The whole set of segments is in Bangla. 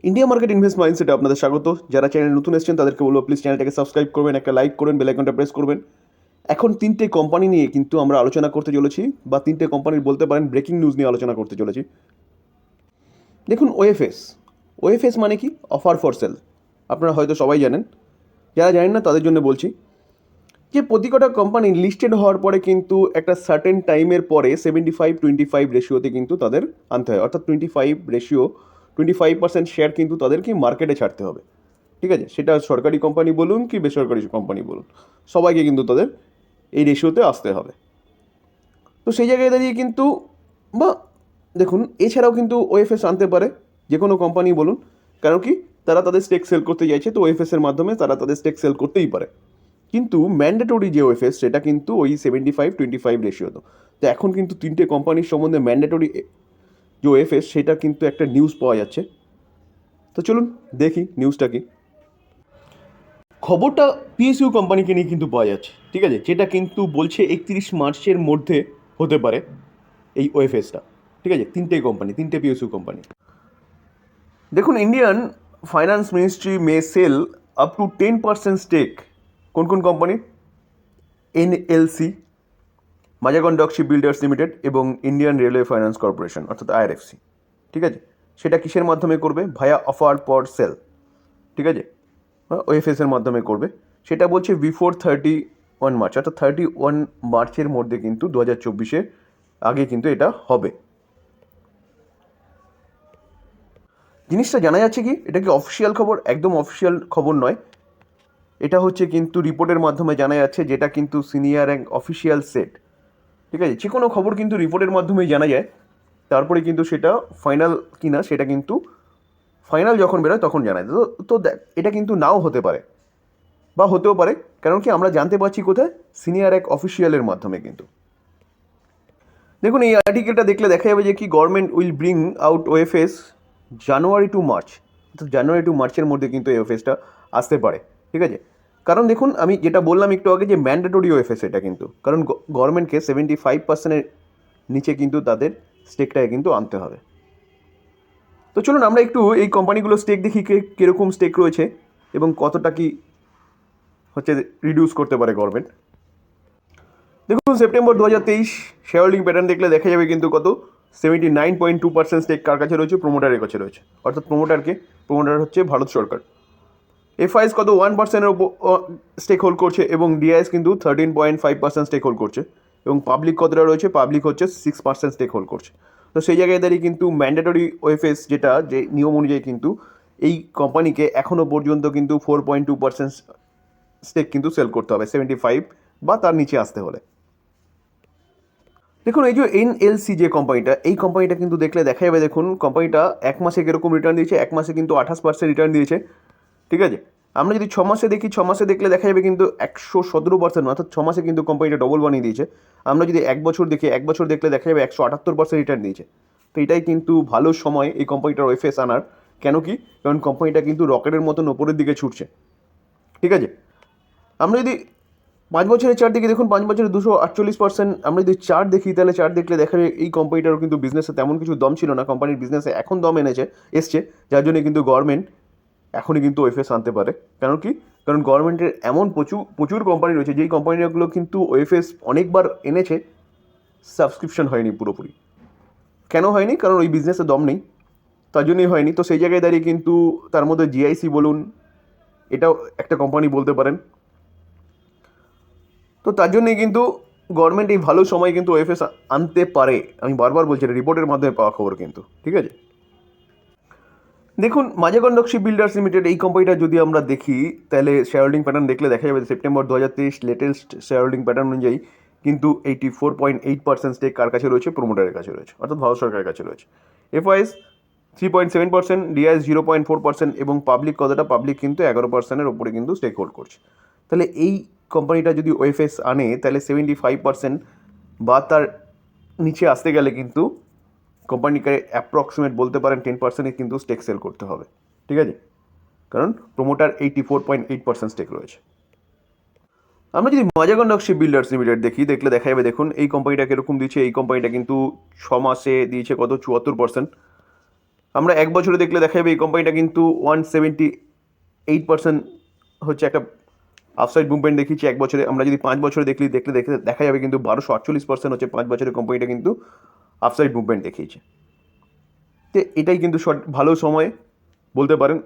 ইন্ডিয়া মার্কেট ইনভেস্ট মাইন্ডসেটে আপনাদের স্বাগত। যারা চ্যানেল নতুন এসেছেন তাদেরকে বলবো প্লিজ চ্যানেলটাকে সাবস্ক্রাইব করবেন, একটা লাইক করবেন, বেল আইকনটা প্রেস করবেন। এখন তিনটে কোম্পানি নিয়ে কিন্তু আমরা আলোচনা করতে চলেছি, বা তিনটে কোম্পানির বলতে পারেন ব্রেকিং নিউজ নিয়ে আলোচনা করতে চলেছি। দেখুন, ওএফএস। ওএফএস মানে কি? Offer for sell. আপনারা হয়তো সবাই জানেন, যারা জানেন না তাদের জন্য বলছি যে প্রতি কটা কোম্পানি লিস্টেড হওয়ার পরে কিন্তু একটা সার্টেন টাইমের পরে 75-25 রেশিওতে কিন্তু তাদের আনতে হয়, অর্থাৎ 25% শেয়ার কিন্তু তাদেরকে মার্কেটে ছাড়তে হবে। ঠিক আছে, সেটা সরকারি কোম্পানি বলুন কি বেসরকারি কোম্পানি বলুন, সবাইকে কিন্তু তাদের এই রেশিওতে আসতে হবে। তো সেই জায়গায় দাঁড়িয়ে কিন্তু, বা দেখুন, এছাড়াও কিন্তু ওএফএস আনতে পারে যে কোনো কোম্পানি বলুন, কারণ কি তারা তাদের স্টেক সেল করতে চাইছে, তো ওএফএস এর মাধ্যমে তারা তাদের স্টেক সেল করতেই পারে। কিন্তু ম্যান্ডেটরি যে ওএফএস সেটা কিন্তু ওই 75-25 রেশিও। তো এখন কিন্তু তিনটে কোম্পানির সম্বন্ধে ম্যান্ডেটরি যে ওএফএস সেটা কিন্তু একটা নিউজ পাওয়া যাচ্ছে। তো চলুন দেখি নিউজটা কি। খবরটা পিএসইউ কোম্পানিকে নিয়ে কিন্তু পাওয়া যাচ্ছে, ঠিক আছে, যেটা কিন্তু বলছে 31 মার্চের মধ্যে হতে পারে এই ওএফএসটা। ঠিক আছে, তিনটে পিএসইউ কোম্পানি। দেখুন, Indian finance ministry may sell up to 10% stake. কোন কোন company? NLC, Mazagon dock ship builders limited এবং ইন্ডিয়ান রেলওয়ে ফাইন্যান্স কর্পোরেশন অর্থাৎ আইআরএফসি। ঠিক আছে, সেটা কিসের মাধ্যমে করবে? Via offer for sale. ঠিক আছে, ওএফএসের মাধ্যমে করবে। সেটা বলছে বিফোর 31 মার্চ, অর্থাৎ 31 মার্চের মধ্যে কিন্তু 2024-এর আগে কিন্তু এটা হবে। জিনিসটা জানা যাচ্ছে কি, এটা কি অফিসিয়াল খবর? একদম অফিসিয়াল খবর নয়, এটা হচ্ছে কিন্তু রিপোর্টের মাধ্যমে জানা যাচ্ছে, যেটা কিন্তু সিনিয়র অ্যান্ড অফিসিয়াল সেট। ঠিক আছে, যে কোনো খবর কিন্তু রিপোর্টের মাধ্যমেই জানা যায়, তারপরে কিন্তু সেটা ফাইনাল কিনা সেটা কিন্তু ফাইনাল যখন বেরোয় তখন জানা যায়। তো দেখ, এটা কিন্তু নাও হতে পারে বা হতেও পারে, কারণ কি আমরা জানতে পারছি কোথায়? সিনিয়র এক অফিসিয়ালের মাধ্যমে কিন্তু। দেখুন, এই আর্টিকেলটা দেখলে দেখা যাবে যে কি government will bring out OFS January to March, অর্থাৎ জানুয়ারি টু মার্চের মধ্যে কিন্তু এই ওএফএসটা আসতে পারে। ঠিক আছে, কারণ দেখুন আমি যেটা বললাম একটু আগে যে ম্যান্ডেটরি ওএফএস এটা কিন্তু, কারণ গভর্নমেন্টকে 75%-এর নিচে কিন্তু তাদের স্টেকটাকে কিন্তু আনতে হবে। তো চলুন আমরা একটু এই কোম্পানিগুলো স্টেক দেখি, কীরকম স্টেক রয়েছে এবং কতটা কি হচ্ছে রিডিউস করতে পারে গভর্নমেন্ট। দেখুন, সেপ্টেম্বর 2023 শেয়ার হোল্ডিং প্যাটার্ন দেখলে দেখা যাবে কিন্তু কত 79.2% স্টেক কার কাছে রয়েছে? প্রোমোটারের কাছে রয়েছে, অর্থাৎ প্রোমোটার হচ্ছে ভারত সরকার। এফআইএস কত 1%-এর স্টেক হোল্ড করছে এবং ডিআইএস কিন্তু 13.5% স্টেক হোল্ড করছে, এবং পাবলিক কতটা রয়েছে? পাবলিক হচ্ছে 6% স্টেক হোল্ড করছে। তো সেই জায়গায় দাঁড়িয়ে কিন্তু ম্যান্ডেটরি ওএফএস যেটা, যে নিয়ম অনুযায়ী কিন্তু এই কোম্পানিকে এখনও পর্যন্ত কিন্তু 4.2% স্টেক কিন্তু সেল করতে হবে 75 বা তার নিচে আসতে হলে। দেখুন, এই যে এনএলসি যে কোম্পানিটা, এই কোম্পানিটা কিন্তু দেখলে দেখা যাবে, দেখুন কোম্পানিটা এক মাসে কীরকম রিটার্ন দিয়েছে। এক মাসে কিন্তু 28% রিটার্ন দিয়েছে। ঠিক আছে, আমরা যদি ছ মাসে দেখি, ছ মাসে দেখলে দেখা যাবে কিন্তু 117%, অর্থাৎ ছ মাসে কিন্তু কোম্পানিটা ডবল বানিয়ে দিয়েছে। আমরা যদি এক বছর দেখি, এক বছর দেখলে দেখা যাবে 178% রিটার্ন দিয়েছে। তো এটাই কিন্তু ভালো সময় এই কোম্পানিটার ওএফএস আনার। কেন কি? কারণ কোম্পানিটা কিন্তু রকেটের মতন ওপরের দিকে ছুটছে। ঠিক আছে, আমরা যদি 5 বছরের চার্ট দেখি, দেখুন 5 বছরে 248%। আমরা যদি চার্ট দেখি, তাহলে চার্ট দেখলে দেখা যায় এই কোম্পানিটারও কিন্তু বিজনেসে তেমন কিছু দম ছিল না। কোম্পানির বিজনেসে এখন দম এসছে, যার জন্য কিন্তু গভর্নমেন্ট এখনই কিন্তু ওএফএস আনতে পারে। কারণ কি? কারণ গভর্নমেন্টের এমন প্রচুর কোম্পানি রয়েছে, যেই কোম্পানিগুলো কিন্তু ওএফএস অনেকবার এনেছে, সাবস্ক্রিপশন হয়নি পুরোপুরি। কেন হয়নি? কারণ ওই বিজনেসে দম নেই, তার জন্যই হয়নি। তো সেই জায়গায় দাঁড়িয়ে কিন্তু তার মধ্যে জিআইসি বলুন, এটাও একটা কোম্পানি বলতে পারেন। তো তার জন্যই কিন্তু গভর্নমেন্ট এই ভালো সময় কিন্তু ওএফএস আনতে পারে। আমি বারবার বলছি, রিপোর্টের মাধ্যমে পাওয়া খবর কিন্তু। ঠিক আছে, দেখুন Mazagon dock ship builders limited, এই কোম্পানিটা যদি আমরা দেখি, তাহলে শেয়ার হোল্ডিং প্যাটার্ন দেখলে দেখা যাবে September 2023 latest share holding pattern অনুযায়ী কিন্তু 84.8% স্টেক কার কাছে রয়েছে? প্রোমোটারের কাছে রয়েছে, অর্থাৎ ভারত সরকারের কাছে রয়েছে। এফআইএস 3.7%, ডিআইএস 0.4% এবং পাবলিক কতটা? পাবলিক কিন্তু 11%-এর ওপরে কিন্তু স্টেক হোল্ড করছে। তাহলে এই কোম্পানিটা যদি ওএফএস আনে, তাহলে 75% বা তার নিচে আসতে গেলে কিন্তু কোম্পানিকে অ্যাপ্রক্সিমেট বলতে পারেন 10%-এ কিন্তু স্টেক সেল করতে হবে। ঠিক আছে, কারণ প্রোমোটার 84.8% স্টেক রয়েছে। আমরা যদি Mazagon dock ship builders limited দেখি, দেখলে দেখা যাবে, দেখুন এই কোম্পানিটা কীরকম দিচ্ছে। এই কোম্পানিটা কিন্তু 6 মাসে দিয়েছে কত? 74%। আমরা 1 বছরে দেখলে দেখা যাবে এই কোম্পানিটা কিন্তু 178% হচ্ছে একটা আপসাইড মুভমেন্ট দেখিয়েছে 1 বছরে। আমরা যদি 5 বছরে দেখলে দেখা যাবে কিন্তু 1248% হচ্ছে 5 বছরের কোম্পানিটা কিন্তু আপসাইড মুভমেন্ট দেখিয়েছে। তো এটাই কিন্তু ভালো সময় বলতে পারেন।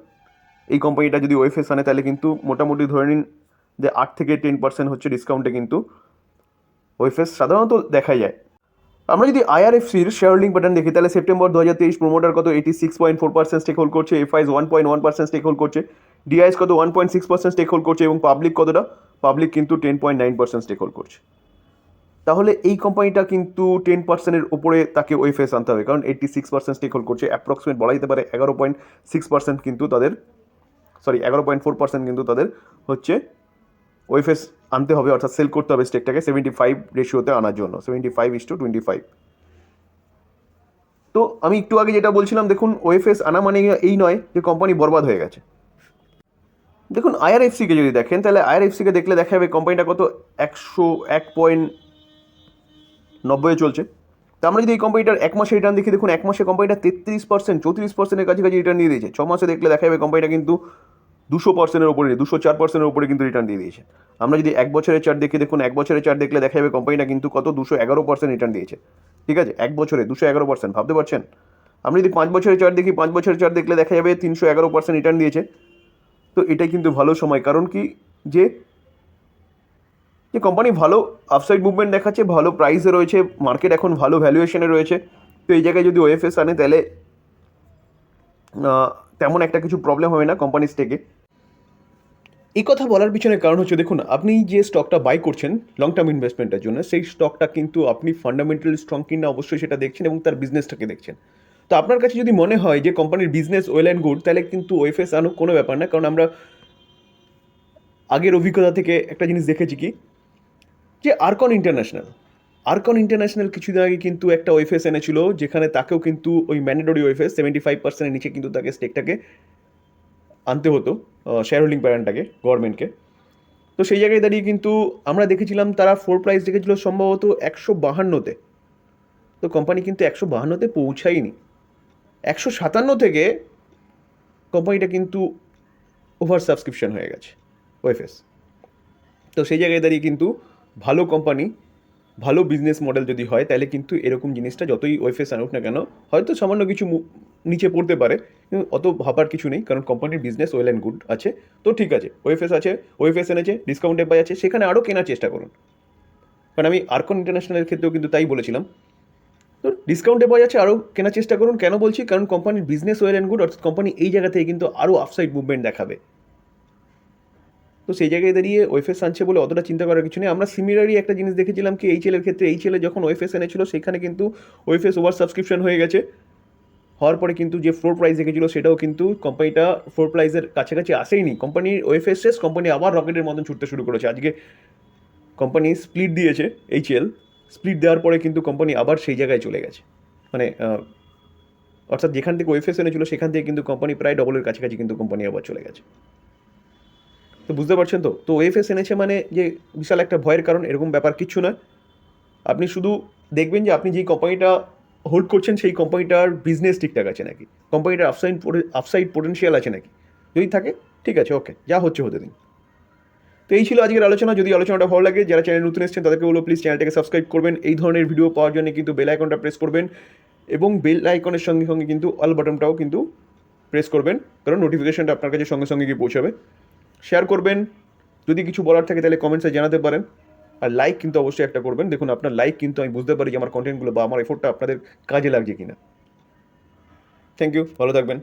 এই কোম্পানিটা যদি ওএফএস আনে তাহলে কিন্তু মোটামুটি ধরে নিন যে 8 থেকে 10% হচ্ছে ডিসকাউন্টে কিন্তু ওএফএস সাধারণত দেখা যায়। আমরা যদি আইআরএফসির শেয়ার হোল্ডিং প্যাটার্ন দেখি তাহলে সেপ্টেম্বর 2023 প্রোমোটার কত 86.4% স্টেক হোল্ড করছে, এফআইস 1.1% স্টেক হোল্ড করছে, ডিআইএস কত 1.6% স্টেক হোল্ড করছে এবং পাবলিক কতটা, পাবলিক কিন্তু 10.9% স্টেক হোল্ড করছে। তাহলে এই কোম্পানিটা কিন্তু 10%-এর উপরে তাকে ওএফএস আনতে হবে, কারণ 86% স্টেক হোল্ড করছে, অ্যাপ্রক্সিমেট বলা যেতে পারে 11.6% কিন্তু তাদের 11.4% কিন্তু তাদের হচ্ছে ওএফএস আনতে হবে, অর্থাৎ সেল করতে হবে স্টেকটাকে 75 রেশিওতে আনার জন্য, 75:25। তো আমি একটু আগে যেটা বলছিলাম, দেখুন ওএফএস আনা মানে এই নয় যে কোম্পানি বরবাদ হয়ে গেছে। দেখুন আইআরএফসিকে যদি দেখেন তাহলে আইআরএফসিকে দেখলে দেখা যাবে কোম্পানিটা কত 101.90 চলছে। তো আমরা যদি এই কোম্পানিটার 1 মাসে রিটার্ন দেখি, দেখুন 1 মাসে কোম্পানিটা 33% 34%-এর কাছাকাছি রিটার্ন দিয়ে দিয়েছে। 6 মাসে দেখলে দেখা যাবে কোম্পানিটা কিন্তু 200%-এর উপরে 204%-এর উপরে কিন্তু রিটার্ন দিয়ে দিয়েছে। আমরা যদি 1 বছরের চার্ট দেখি, দেখুন 1 বছরের চার্ট দেখলে দেখা যাবে কোম্পানিটা কিন্তু কত 211% রিটার্ন দিয়েছে। ঠিক আছে, 1 বছরে 211%, ভাবতে পারছেন? আমরা যদি 5 বছরের চার্ট দেখি, 5 বছরের চার্ট দেখলে দেখা যাবে 311% রিটার্ন দিয়েছে। তো এটাই কিন্তু ভালো সময়, কারণ কি যে কোম্পানি ভালো আপসাইড মুভমেন্ট দেখাচ্ছে, ভালো প্রাইসে রয়েছে, মার্কেট এখন ভালো ভ্যালুয়েশনে রয়েছে। তো এই জায়গায় যদি ওএফএস আনে তাহলে তেমন একটা কিছু প্রবলেম হবে না কোম্পানির স্টেকে। এই কথা বলার পিছনে কারণ হচ্ছে, দেখুন আপনি যে স্টকটা বাই করছেন লং টার্ম ইনভেস্টমেন্টের জন্য, সেই স্টকটা কিন্তু আপনি ফান্ডামেন্টালি স্ট্রং কিনা অবশ্যই সেটা দেখছেন এবং তার বিজনেসটাকে দেখছেন। তো আপনার কাছে যদি মনে হয় যে কোম্পানির বিজনেস ওয়েল অ্যান্ড গুড, তাহলে কিন্তু ওএফএস আনো কোনো ব্যাপার না, কারণ আমরা আগের অভিজ্ঞতা থেকে একটা জিনিস দেখেছি কি, যে আরকন ইন্টারন্যাশনাল কিছুদিন আগে কিন্তু একটা ওএফএস এনেছিল, যেখানে তাকেও কিন্তু ওই ম্যান্ডেটরি ওএফএস 75%-এর নিচে কিন্তু তাকে স্টেকটাকে আনতে হতো, শেয়ার হোল্ডিং প্যাটার্নটাকে গভর্নমেন্টকে। তো সেই জায়গায় দাঁড়িয়ে কিন্তু আমরা দেখেছিলাম তারা ফ্লোর প্রাইস দেখেছিল সম্ভবত 152-তে। তো কোম্পানি কিন্তু 152-তে পৌঁছায়নি, 157 থেকে কোম্পানিটা কিন্তু ওভার সাবস্ক্রিপশন হয়ে গেছে ওএফএস। তো সেই জায়গায় দাঁড়িয়ে কিন্তু ভালো কোম্পানি, ভালো বিজনেস মডেল যদি হয়, তাহলে কিন্তু এরকম জিনিসটা যতই ওএফএস আনুক না কেন, হয়তো সামান্য কিছু নিচে পড়তে পারে, কিন্তু অত ভাবার কিছু নেই, কারণ কোম্পানির বিজনেস ওয়েল অ্যান্ড গুড আছে। তো ঠিক আছে, ওএফএস আছে, ওএফএস এনেছে, ডিসকাউন্টে পাই আছে, সেখানে আরও কেনার চেষ্টা করুন। কারণ আমি আরকন ইন্টারন্যাশনালের ক্ষেত্রেও কিন্তু তাই বলেছিলাম। তো ডিসকাউন্টে পাওয়া যাচ্ছে, আরও কেনার চেষ্টা করুন। কেন বলছি? কারণ কোম্পানির বিজনেস ওয়েল অ্যান্ড গুড, অর্থাৎ কোম্পানি এই জায়গা থেকে কিন্তু আরও আপসাইড মুভমেন্ট দেখাবে। তো সেই জায়গায় দাঁড়িয়ে ওএফএস আনছে বলে অতটা চিন্তা করার কিছু নেই। আমরা সিমিলারলি একটা জিনিস দেখেছিলাম কি, এইচএলের ক্ষেত্রে এইচএলে যখন ওএফএস এনেছিল, সেখানে কিন্তু ওএফএস ওভার সাবস্ক্রিপশন হয়ে গেছে, হওয়ার পরে কিন্তু যে ফ্লোর প্রাইস দেখেছিল সেটাও কিন্তু কোম্পানিটা ফ্লোর প্রাইসের কাছাকাছি আসেইনি। কোম্পানির ওএফএস শেষ, কোম্পানি আবার রকেটের মতন ছুটতে শুরু করেছে। আজকে কোম্পানি স্প্লিট দিয়েছে, এইচএল স্প্লিট দেওয়ার পরে কিন্তু কোম্পানি আবার সেই জায়গায় চলে গেছে, মানে অর্থাৎ যেখান থেকে ওএফএস এনেছিল সেখান থেকে কিন্তু কোম্পানি প্রায় ডবলের কাছাকাছি কিন্তু কোম্পানি আবার চলে গেছে। তো বুঝতে পারছেন তো? তো ওএফএস এনেছে মানে যে বিশাল একটা ভয়ের কারণ, এরকম ব্যাপার কিচ্ছু নয়। আপনি শুধু দেখবেন যে আপনি যেই কোম্পানিটা হোল্ড করছেন সেই কোম্পানিটার বিজনেস ঠিকঠাক আছে নাকি, কোম্পানিটার আপসাইড পোটেনশিয়াল আছে নাকি। যদি থাকে ঠিক আছে, ওকে, যা হচ্ছে হতে দিন। তো এই ছিল আজকের আলোচনা। যদি আলোচনাটা ভালো লাগে, যারা চ্যানেল নতুন এসেছেন তাদেরকে বলবো প্লিজ চ্যানেলটাকে সাবস্ক্রাইব করবেন, এই ধরনের ভিডিও পাওয়ার জন্য কিন্তু বেল আইকনটা প্রেস করবেন, এবং বেল আইকনের সঙ্গে সঙ্গে কিন্তু অল বাটনটাও কিন্তু প্রেস করবেন, কারণ নোটিফিকেশনটা আপনার কাছে সঙ্গে সঙ্গে গিয়ে পৌঁছাবে। শেয়ার করবেন, যদি কিছু বলার থাকে তাহলে কমেন্টসে জানাতে পারেন, আর লাইক কিন্তু অবশ্যই একটা করবেন। দেখুন আপনার লাইক কিন্তু আমি বুঝতে পারি যে আমার কন্টেন্টগুলো বা আমার এফোর্টটা আপনাদের কাজে লাগছে কিনা। থ্যাংক ইউ, ভালো থাকবেন।